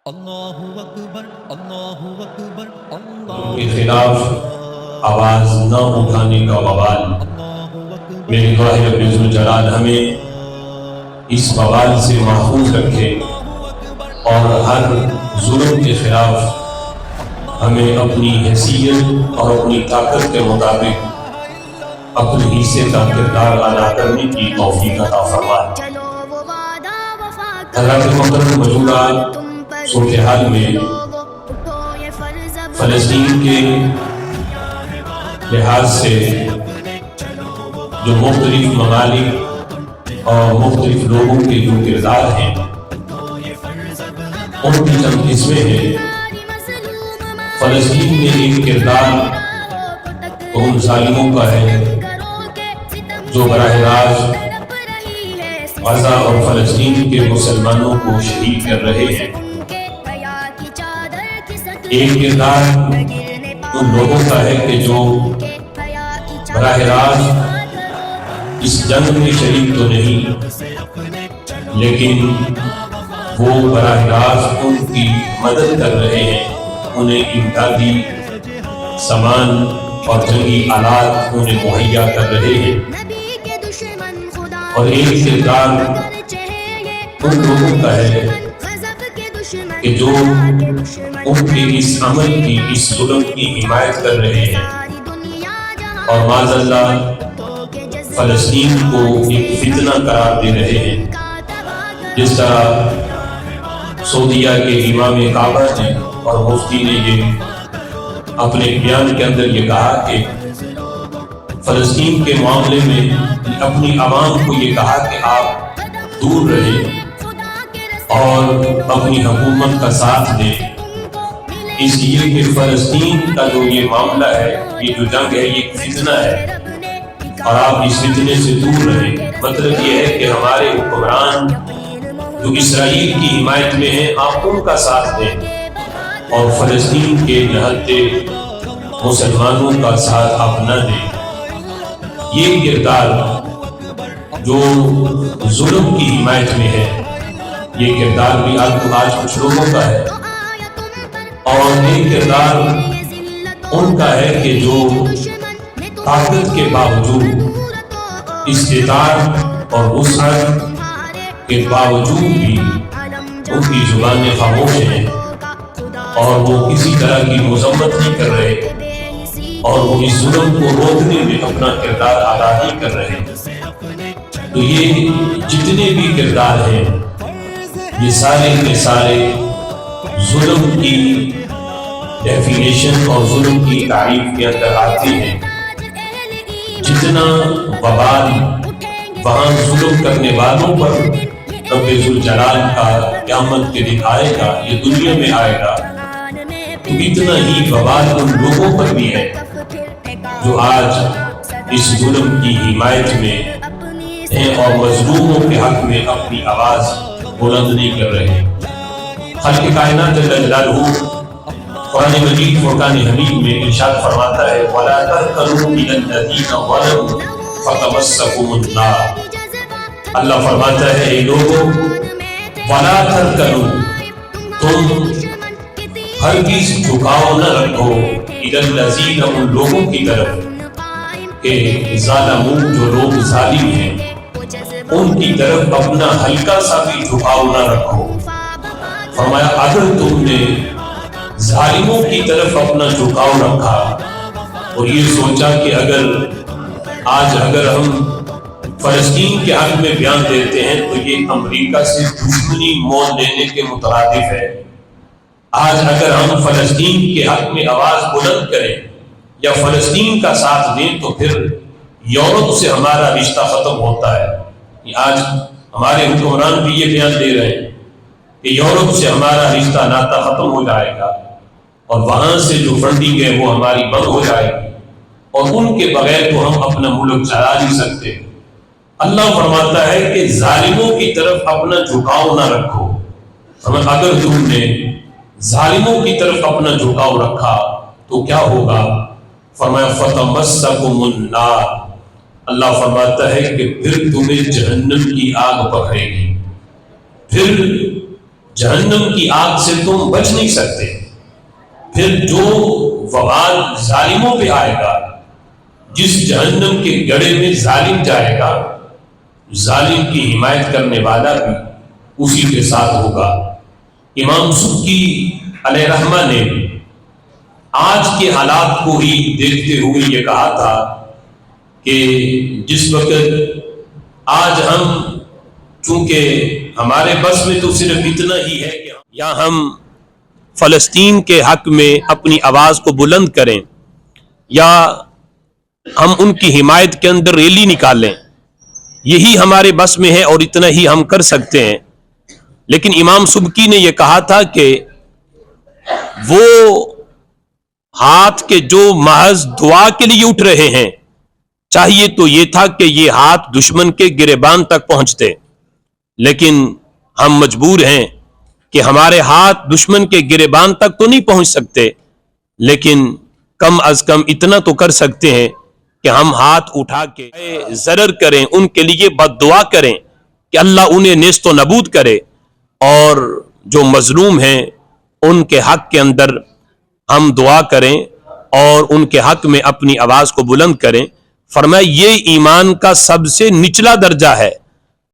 اللہ اکبر اللہ اکبر اللہ کے خلاف آواز نہ اٹھانے کا وبال۔ میرے گواہ رب ذوالجلال ہمیں اس وبال سے محفوظ رکھے اور ہر ظلم کے خلاف ہمیں اپنی حیثیت اور اپنی طاقت کے مطابق اپنے حصے کا کردار ادا کرنے کی توفیق عطا فرمائے۔ حضرات محترم موجودہ صورتحال میں فلسطین کے لحاظ سے جو مختلف ممالک اور مختلف لوگوں کے جو کردار ہیں ان کی چند قسمیں ہیں۔ فلسطین میں ایک کردار ان ظالموں کا ہے جو براہ راست غزہ اور فلسطین کے مسلمانوں کو شہید کر رہے ہیں۔ ایک کردار ان لوگوں کا ہے کہ جو براہ راست اس جنگ میں شریک تو نہیں، لیکن وہ براہ راست ان کی مدد کر رہے ہیں، انہیں امدادی سامان اور جنگی آلات انہیں مہیا کر رہے ہیں۔ اور ایک کردار ان لوگوں کا ہے کہ جو ان کے اس عمل کی، اس ظلم کی حمایت کر رہے ہیں اور معاذ اللہ فلسطین کو ایک فتنہ قرار دے رہے ہیں۔ جس طرح سعودیہ کے امام کعبہ نے اور مفتی نے یہ اپنے بیان کے اندر یہ کہا کہ فلسطین کے معاملے میں اپنی عوام کو یہ کہا کہ آپ دور رہیں اور اپنی حکومت کا ساتھ دیں، اس لیے کہ فلسطین کا جو یہ معاملہ ہے، یہ جو جنگ ہے، یہ فتنہ ہے اور آپ اس فتنے سے دور رہیں۔ مطلب یہ ہے کہ ہمارے حکمران جو اسرائیل کی حمایت میں ہیں، آپ ان کا ساتھ دیں اور فلسطین کے نہتے مسلمانوں کا ساتھ آپ نہ دیں۔ یہ کردار جو ظلم کی حمایت میں ہے، یہ کردار بھی آج کچھ لوگوں کا ہے۔ اور ایک کردار ان کا ہے کہ جو طاقت کے باوجود، استطاعت اور وسعت کے باوجود بھی ان کی زبانیں خاموش ہیں اور وہ کسی طرح کی مذمت نہیں کر رہے اور وہ اس ظلم کو روکنے میں اپنا کردار ادا نہیں کر رہے۔ تو یہ جتنے بھی کردار ہیں، یہ سارے کے سارے ظلم کی ڈیفینیشن اور ظلم کی تعریف کے اندر آتے ہیں۔ جتنا وبال وہاں ظلم کرنے والوں پر رب ذوالجلال کا قیامت کے دن آئے گا، یہ دنیا میں آئے گا، تو اتنا ہی وبال ان لوگوں پر بھی ہے جو آج اس ظلم کی حمایت میں ہیں اور مظلوموں کے حق میں اپنی آواز بلند نہیں کر رہے۔ خالق کائنات جل جلالہ قرآن مجید فرقان حمید میں ارشاد فرماتا ہے وَلَا تَرْكَنُوا إِلَى الَّذِينَ ظَلَمُوا فَتَمَسَّكُمُ النَّارُ۔ اللہ فرماتا ہے اے لوگوں، وَلَا تَرْكَنُوا، تم ہرگز جھکاؤ نہ رکھو إِلَى الَّذِينَ، ان لوگوں کی طرف کہ ظالمون، جو لوگ ظالم ہیں، ان کی طرف اپنا ہلکا سا بھی جھکاؤ نہ رکھو۔ فرمایا اگر تم نے ظالموں کی طرف اپنا جھکاؤ رکھا اور یہ سوچا کہ اگر ہم فلسطین کے حق میں بیان دیتے ہیں تو یہ امریکہ سے دشمنی مول لینے کے مترادف ہے، آج اگر ہم فلسطین کے حق میں آواز بلند کریں یا فلسطین کا ساتھ دیں تو پھر یورپ سے ہمارا رشتہ ختم ہوتا ہے۔ آج ہمارے حکمران بھی یہ بیان دے رہے ہیں کہ یورپ سے ہمارا رشتہ ناتا ختم ہو جائے گا اور وہاں سے جو فنڈنگ ہے وہ ہماری بند ہو جائے گی اور ان کے بغیر تو ہم اپنا ملک چلا نہیں سکتے۔ اللہ فرماتا ہے کہ ظالموں کی طرف اپنا جھکاؤ نہ رکھو۔ اگر تم نے ظالموں کی طرف اپنا جھکاؤ رکھا تو کیا ہوگا؟ فرمایا فَتَمَسَّكُمُ النَّارُ، اللہ فرماتا ہے کہ پھر تمہیں جہنم کی آگ پکڑے گی، پھر جہنم کی آگ سے تم بچ نہیں سکتے. پھر جو وبال ظالموں پہ آئے گا، جس جہنم کے گڑھے میں ظالم جائے گا، ظالم کی حمایت کرنے والا بھی اسی کے ساتھ ہوگا. امام سبکی علیہ رحمہ نے آج کے حالات کو ہی دیکھتے ہوئے یہ کہا تھا کہ جس وقت آج ہم چونکہ ہمارے بس میں تو صرف اتنا ہی ہے کہ یا ہم فلسطین کے حق میں اپنی آواز کو بلند کریں یا ہم ان کی حمایت کے اندر ریلی نکالیں، یہی ہمارے بس میں ہے اور اتنا ہی ہم کر سکتے ہیں. لیکن امام سبکی نے یہ کہا تھا کہ وہ ہاتھ کے جو محض دعا کے لیے اٹھ رہے ہیں، چاہیے تو یہ تھا کہ یہ ہاتھ دشمن کے گریبان تک پہنچتے، لیکن ہم مجبور ہیں کہ ہمارے ہاتھ دشمن کے گریبان تک تو نہیں پہنچ سکتے، لیکن کم از کم اتنا تو کر سکتے ہیں کہ ہم ہاتھ اٹھا کے ضرر کریں، ان کے لیے بد دعا کریں کہ اللہ انہیں نیست و نبود کرے، اور جو مظلوم ہیں ان کے حق کے اندر ہم دعا کریں اور ان کے حق میں اپنی آواز کو بلند کریں. فرمایا یہ ایمان کا سب سے نچلا درجہ ہے.